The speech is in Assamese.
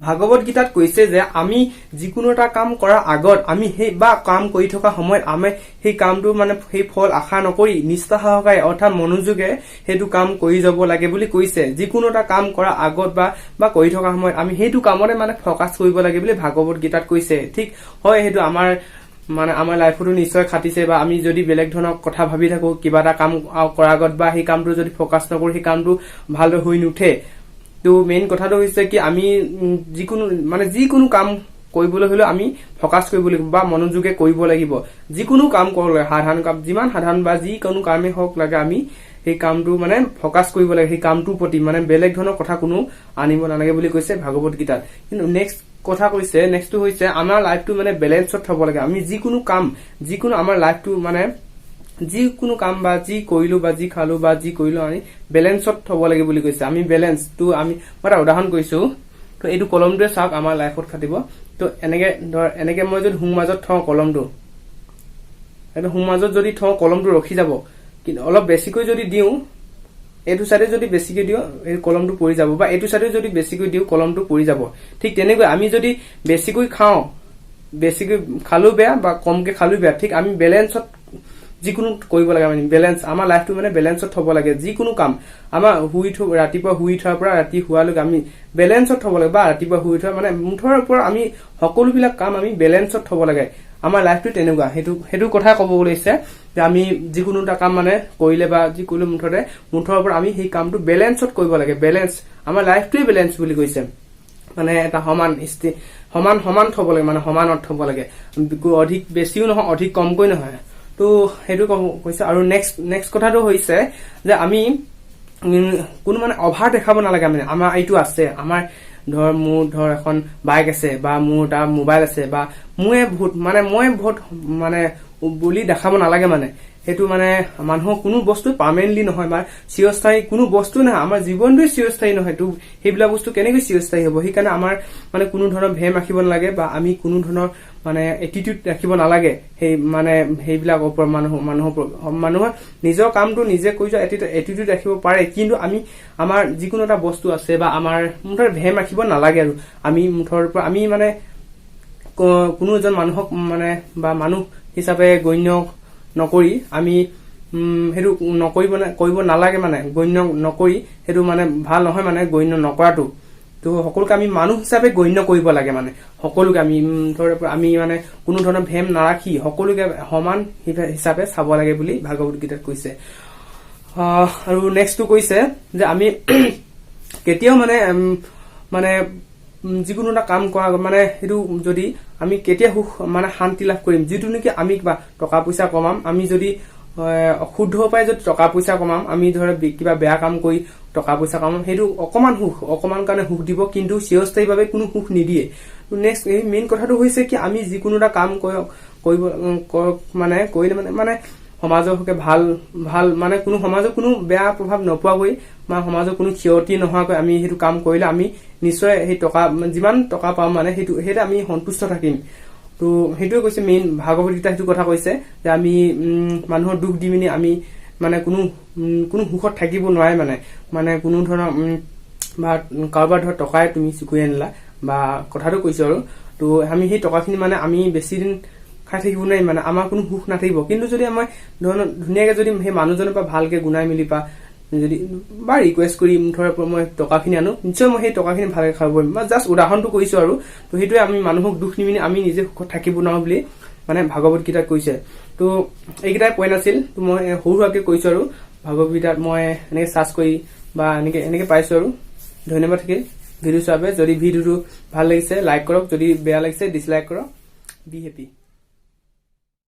ভাগৱত গীতাত কৈছে যে আমি যিকোনো এটা কাম কৰাৰ আগত আমি সেই বা কাম কৰি থকা সময়ত আমি সেই কামটো মানে সেই ফল আশা নকৰি নিষ্ঠা সহকাৰে অৰ্থাৎ মনোযোগে সেইটো কাম কৰি যাব লাগে বুলি কৈছে। যিকোনো এটা কাম কৰাৰ আগত বা কৰি থকা সময়ত আমি সেইটো কামতে মানে ফকাস কৰিব লাগে বুলি ভাগৱত গীতাত কৈছে। ঠিক হয়, সেইটো আমাৰ লাইফতো নিশ্চয় খাটিছে, বা আমি যদি বেলেগ ধৰণৰ কথা ভাবি থাকো কিবা এটা কাম কৰাৰ আগত বা সেই কামটো যদি ফকাস নকৰো সেই কামটো ভালদৰে হৈ নুঠে। তো মেইন কথাটো হৈছে কি আমি যিকোনো কাম কৰিবলৈ হলে আমি ফকাস কৰিব লাগিব বা মনোযোগে কৰিব লাগিব। যিকোনো কাম কৰিলে সাধাৰণ কাম যিমান সাধাৰণ বা যিকোনো কামেই হওক লাগে আমি সেই কামটো মানে ফকাস কৰিব লাগে, সেই কামটোৰ প্ৰতি মানে বেলেগ ধৰণৰ কথা কোনো আনিব নালাগে বুলি কৈছে ভাগৱত গীতাত। কিন্তু নেক্সটটো হৈছে আমাৰ লাইফটো মানে বেলেঞ্চত থব লাগে। আমি যিকোনো আমাৰ লাইফটো মানে যিকোনো কাম বা যি কৰিলো বা যি খালো বা যি কৰিলো আমি বেলেঞ্চত থব লাগে বুলি কৈছে। আমি বেলেঞ্চটো মই এটা উদাহৰণ কৈছো। তো এইটো কলমটোৱে চাওক আমাৰ লাইফত খাটিব। তো এনেকে মই যদি সোঁ মাজত থওঁ কলমটো, সোঁ মাজত যদি থওঁ কলমটো ৰখি যাব। কিন্তু অলপ বেছিকৈ যদি দিওঁ, এইটো চাইডে যদি বেছিকৈ দিওঁ এই কলমটো পৰি যাব, বা এইটো চাইডে যদি বেছিকৈ দিওঁ কলমটো পৰি যাব। ঠিক তেনেকৈ আমি যদি বেছিকৈ খালো বেয়া বা কমকে খালো বেয়া। ঠিক আমি বেলেঞ্চত যিকোনো কৰিব লাগে। মানে বেলেঞ্চ আমাৰ লাইফটো মানে বেলেঞ্চত থব লাগে। যিকোনো কাম আমাৰ ৰাতিপুৱা শুই উঠাৰ পৰা ৰাতি শুৱালৈকে আমি বেলেঞ্চত থব লাগে, বা ৰাতিপুৱা শুই উঠা মানে মুঠৰ ওপৰত আমি সকলোবিলাক কাম আমি বেলেঞ্চত থব লাগে। আমাৰ লাইফটো তেনেকুৱা সেইটো কথা কব লৈছে যে আমি যিকোনো এটা কাম মানে কৰিলে বা যি কৰিলে মুঠৰ ওপৰত আমি সেই কামটো বেলেঞ্চত কৰিব লাগে। বেলেঞ্চ আমাৰ লাইফটোৱে বেলেঞ্চ বুলি কৈছে। মানে এটা সমান থব লাগে, মানে সমানত থব লাগে। অধিক বেছিও নহয় অধিক কমকৈ নহয়। তো সেইটো কৈছে। আৰু নেক্সট কথাটো হৈছে যে আমি কোনো মানে অভাৰ দেখাব নালাগে। মানে আমাৰ এইটো আছে, আমাৰ মোৰ এখন বাইক আছে, বা মোৰ এটা মোবাইল আছে, বা মই বহুত বুলি দেখাব নালাগে। মানে সেইটো মানে মানুহৰ কোনো বস্তু পাৰ্মানেণ্টলি নহয় বা চিৰস্থায়ী কোনো বস্তু নহয়। আমাৰ জীৱনটোৱে চিৰস্থায়ী নহয়। তো সেইবিলাক বস্তু কেনেকৈ চিৰস্থায়ী হ'ব? সেইকাৰণে আমাৰ মানে কোনো ধৰণৰ ভেম ৰাখিব নালাগে, বা আমি কোনো ধৰণৰ মানে এটিটিউড ৰাখিব নালাগে। সেইবিলাকৰ ওপৰত মানুহৰ নিজৰ কামটো নিজে কৰি যোৱা এটিটিউড ৰাখিব পাৰে। কিন্তু আমাৰ যিকোনো এটা বস্তু আছে বা আমাৰ মুঠৰ ভেম ৰাখিব নালাগে। আৰু আমি আমি মানে কোনো এজন মানুহক বা মানুহ হিচাপে গণ্য নকৰি আমি সেইটো কৰিব নালাগে। মানে গণ্য নকৰি সেইটো মানে ভাল নহয়, মানে গণ্য নকৰাটো। তো সকলোকে আমি মানুহ হিচাপে গণ্য কৰিব লাগে। মানে সকলোকে আমি মানে কোনো ধৰণৰ ভেম নাৰাখি সকলোকে সমান হিচাপে চাব লাগে বুলি ভাগৱত গীতাত কৈছে। আৰু নেক্সটটো কৈছে যে আমি কেতিয়াও মানে যিকোনো এটা কাম কৰা মানে সেইটো যদি আমি কেতিয়া সুখ মানে শান্তি লাভ কৰিম, যিটো নেকি আমি কিবা টকা পইচা কমাম, আমি যদি অশুদ্ধ উপায় যদি টকা পইচা কমাম, আমি কিবা বেয়া কাম কৰি টকা পইচা কমাম, সেইটো অকমান কাৰণে সুখ দিব, কিন্তু চিৰস্থায়ীভাৱে কোনো সুখ নিদিয়ে। নেক্সট এই মেইন কথাটো হৈছে কি আমি যিকোনো এটা কাম কৰিলে মানে সমাজৰ হকে ভাল মানে সমাজৰ কোনো বেয়া প্ৰভাৱ নপৰাকৈ বা সমাজৰ কোনো ক্ষতি নোহোৱাকৈ আমি সেইটো কাম কৰিলে আমি নিশ্চয় সেই যিমান টকা পাম মানে সেইটো আমি সন্তুষ্ট থাকিম। তো সেইটোৱে কৈছে মেইন ভাগৱত গীতা সেইটো কথা কৈছে যে আমি মানুহৰ দুখ দি মেলি আমি মানে কোনো সুখত থাকিব নোৱাৰে। মানে কোনো ধৰণৰ বা কাৰোবাৰ টকাই তুমি চুকুৰি আনিলা বা কথাটো কৈছো আৰু। তো আমি সেই টকাখিনি মানে আমি বেছি দিন খাই থাকিব নোৱাৰিম, মানে আমাৰ কোনো সুখ নাথাকিব। কিন্তু যদি আমাৰ ধুনীয়াকে যদি সেই মানুহজনৰ পৰা ভালকে গুনাই মেলি বা ৰিকুৱেষ্ট কৰি মই টকাখিনি আনো, নিশ্চয় মই সেই টকাখিনি ভালকে খাব পাৰিম। বা জাষ্ট উদাহৰণটো কৰিছো আৰু। তো সেইটোৱে আমি মানুহক দুখ নিমিনি আমি নিজে সুখত থাকিব নোৱাৰো বুলি মানে ভাগৱত গীতাত কৈছে। তো এইকেইটাই পইণ্ট আছিল। তো মই সৰু সুৰাকে কৈছো আৰু ভাগৱত গীতাত মই এনেকে চাৰ্চ কৰি বা এনেকে পাইছো আৰু। ধন্যবাদ থাকিল ভিডিঅ' চোৱাৰ বাবে। যদি ভিডিঅ'টো ভাল লাগিছে লাইক কৰক, যদি বেয়া লাগিছে ডিছলাইক কৰক। Be happy.